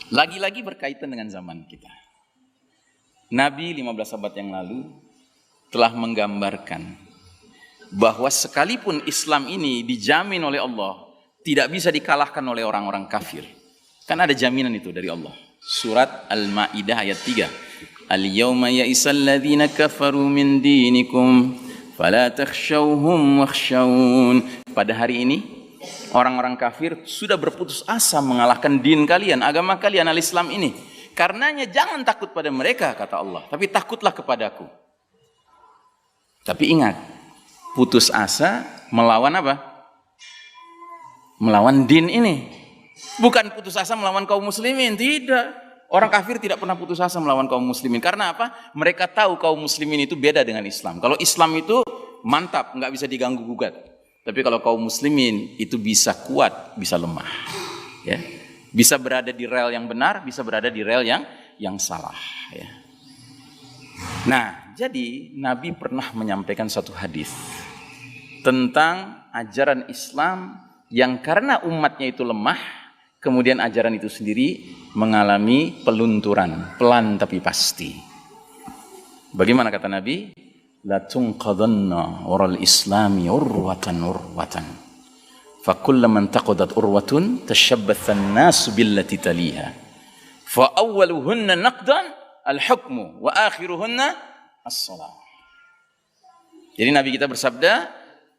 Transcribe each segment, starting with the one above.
Lagi-lagi berkaitan dengan zaman kita. Nabi 15 abad yang lalu telah menggambarkan bahwa sekalipun Islam ini dijamin oleh Allah, tidak bisa dikalahkan oleh orang-orang kafir. Kan ada jaminan itu dari Allah. Surat Al-Ma'idah ayat 3. Al-yawma ya'isal ladzina kafaru min dinikum fala takhshawhum wakhshawun. Pada hari ini orang-orang kafir sudah berputus asa mengalahkan din kalian, agama kalian, al-Islam ini. Karenanya jangan takut pada mereka, kata Allah, tapi takutlah kepadaku. Tapi ingat, putus asa melawan apa? Melawan din ini. Bukan putus asa melawan kaum muslimin, tidak. Orang kafir tidak pernah putus asa melawan kaum muslimin. Karena apa? Mereka tahu kaum muslimin itu beda dengan Islam. Kalau Islam itu mantap, nggak bisa diganggu gugat. Tapi kalau kaum muslimin itu bisa kuat, bisa lemah. Ya. Bisa berada di rel yang benar, bisa berada di rel yang salah. Ya. Nah, jadi Nabi pernah menyampaikan satu hadis tentang ajaran Islam yang karena umatnya itu lemah, kemudian ajaran itu sendiri mengalami pelunturan, pelan tapi pasti. Bagaimana kata Nabi? La tunqadanna ural islami urwatan. Fakullaman taqadat urwatun tashabbatha an-nasu billati taliha. Fa awwaluhunna naqdan al-hukmu wa akhiruhunna as-shalah. Jadi Nabi kita bersabda,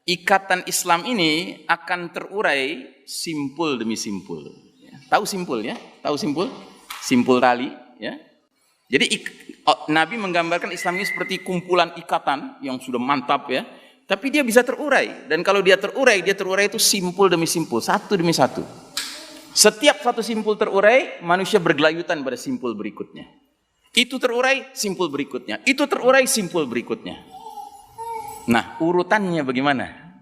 ikatan Islam ini akan terurai simpul demi simpul. Tahu simpul ya? Tahu simpul? Simpul tali ya. Jadi Nabi menggambarkan Islam ini seperti kumpulan ikatan yang sudah mantap ya. Tapi dia bisa terurai. Dan kalau dia terurai itu simpul demi simpul, satu demi satu. Setiap satu simpul terurai, manusia bergelayutan pada simpul berikutnya. Itu terurai, simpul berikutnya. Itu terurai, simpul berikutnya. Nah, urutannya bagaimana?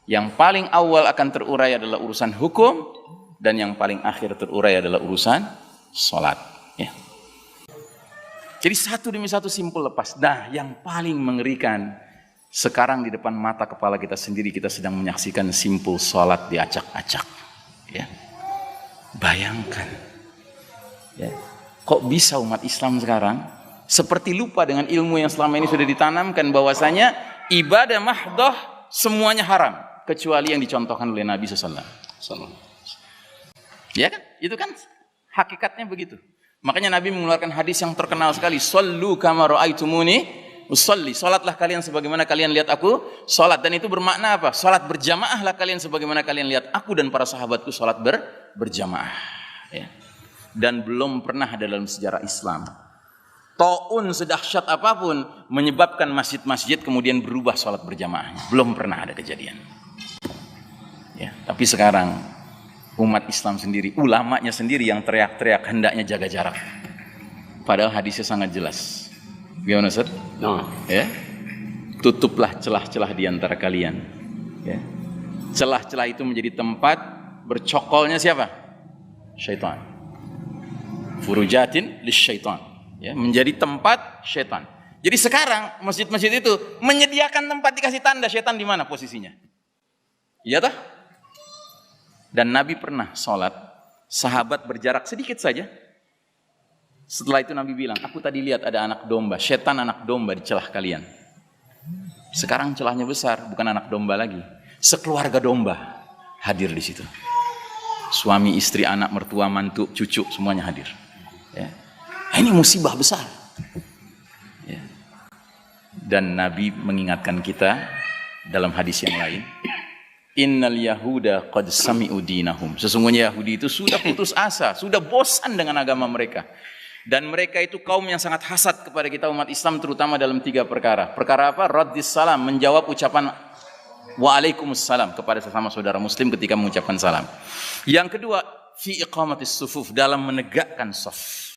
Yang paling awal akan terurai adalah urusan hukum, dan yang paling akhir terurai adalah urusan sholat. Ya. Jadi satu demi satu simpul lepas. Nah, yang paling mengerikan, sekarang di depan mata kepala kita sendiri kita sedang menyaksikan simpul sholat diacak-acak. Ya. Bayangkan. Ya. Kok bisa umat Islam sekarang seperti lupa dengan ilmu yang selama ini sudah ditanamkan bahwasanya ibadah mahdoh semuanya haram kecuali yang dicontohkan oleh Nabi SAW. Ya kan? Itu kan hakikatnya begitu. Makanya Nabi mengeluarkan hadis yang terkenal sekali, "Shallu kama ra'aitumuni usolli." Salatlah kalian sebagaimana kalian lihat aku salat. Dan itu bermakna apa? Salat berjamaahlah kalian sebagaimana kalian lihat aku dan para sahabatku salat berjamaah. Ya. Dan belum pernah ada dalam sejarah Islam taun sedahsyat apapun menyebabkan masjid-masjid kemudian berubah salat berjamaahnya. Belum pernah ada kejadian. Ya. Tapi sekarang umat Islam sendiri, ulamanya sendiri yang teriak-teriak hendaknya jaga jarak. Padahal hadisnya sangat jelas. Gimana Ustaz? No. Ya. Tutuplah celah-celah di antara kalian. Ya. Celah-celah itu menjadi tempat bercokolnya siapa? Syaitan. Furujatin lisyaitan. Ya, menjadi tempat syaitan. Jadi sekarang masjid-masjid itu menyediakan tempat dikasih tanda syaitan di mana posisinya. Iya toh? Dan Nabi pernah sholat, sahabat berjarak sedikit saja. Setelah itu Nabi bilang, aku tadi lihat ada anak domba, setan anak domba di celah kalian. Sekarang celahnya besar, bukan anak domba lagi. Sekeluarga domba hadir di situ. Suami, istri, anak, mertua, mantu, cucu, semuanya hadir. Ya. Ini musibah besar. Ya. Dan Nabi mengingatkan kita dalam hadis yang lain, Innal Yahuda qad sami'u dinahum. Sesungguhnya Yahudi itu sudah putus asa, sudah bosan dengan agama mereka. Dan mereka itu kaum yang sangat hasad kepada kita umat Islam, terutama dalam 3 perkara. Perkara apa? Raddis salam, menjawab ucapan waalaikumsalam kepada sesama saudara muslim ketika mengucapkan salam. Yang kedua, fi iqamatis sufuf, dalam menegakkan shaf.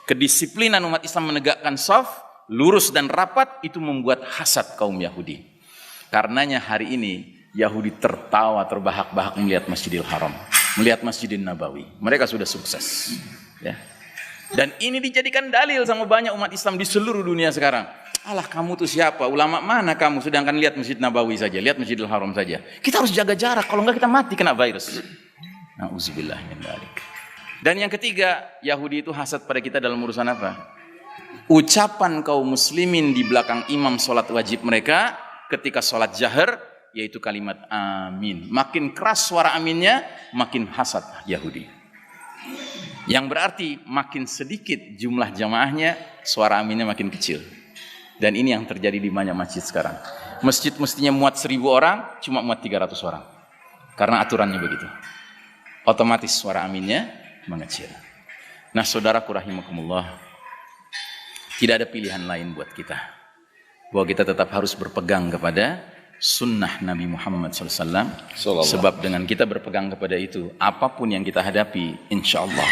Kedisiplinan umat Islam menegakkan shaf, lurus dan rapat, itu membuat hasad kaum Yahudi. Karenanya hari ini Yahudi tertawa terbahak-bahak melihat Masjidil Haram, melihat Masjidil Nabawi. Mereka sudah sukses. Ya. Dan ini dijadikan dalil sama banyak umat Islam di seluruh dunia sekarang. Alah, kamu tuh siapa? Ulama mana kamu? Sedangkan lihat Masjid Nabawi saja, lihat Masjidil Haram saja. Kita harus jaga jarak, kalau enggak kita mati kena virus. Nauzubillah min dzalik. Dan yang ketiga, Yahudi itu hasad pada kita dalam urusan apa? Ucapan kaum muslimin di belakang imam sholat wajib mereka ketika sholat jahar, yaitu kalimat amin. Makin keras suara aminnya, makin hasad Yahudi. Yang berarti makin sedikit jumlah jamaahnya, suara aminnya makin kecil. Dan ini yang terjadi di banyak masjid sekarang. Masjid mestinya muat 1000 orang, cuma muat 300 orang. Karena aturannya begitu. Otomatis suara aminnya mengecil. Nah, saudaraku rahimakumullah, tidak ada pilihan lain buat kita. Bahwa kita tetap harus berpegang kepada sunnah Nabi Muhammad SAW. Sebab dengan kita berpegang kepada itu, apapun yang kita hadapi, insya Allah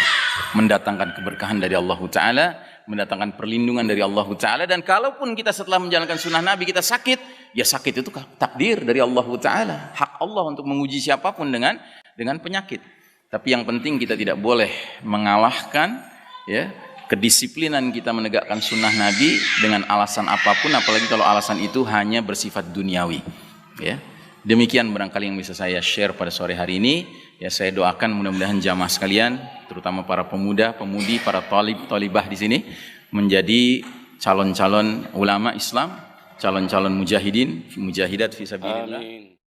mendatangkan keberkahan dari Allah Ta'ala, mendatangkan perlindungan dari Allah Ta'ala. Dan kalaupun kita setelah menjalankan sunnah Nabi kita sakit, ya sakit itu takdir dari Allah Ta'ala. Hak Allah untuk menguji siapapun dengan penyakit. Tapi yang penting kita tidak boleh mengalahkan ya kedisiplinan kita menegakkan sunnah Nabi dengan alasan apapun, apalagi kalau alasan itu hanya bersifat duniawi. Ya, demikian barangkali yang bisa saya share pada sore hari ini. Ya, saya doakan mudah-mudahan jamaah sekalian, terutama para pemuda, pemudi, para talibah di sini menjadi calon-calon ulama Islam, calon-calon mujahidat fi sabilillah.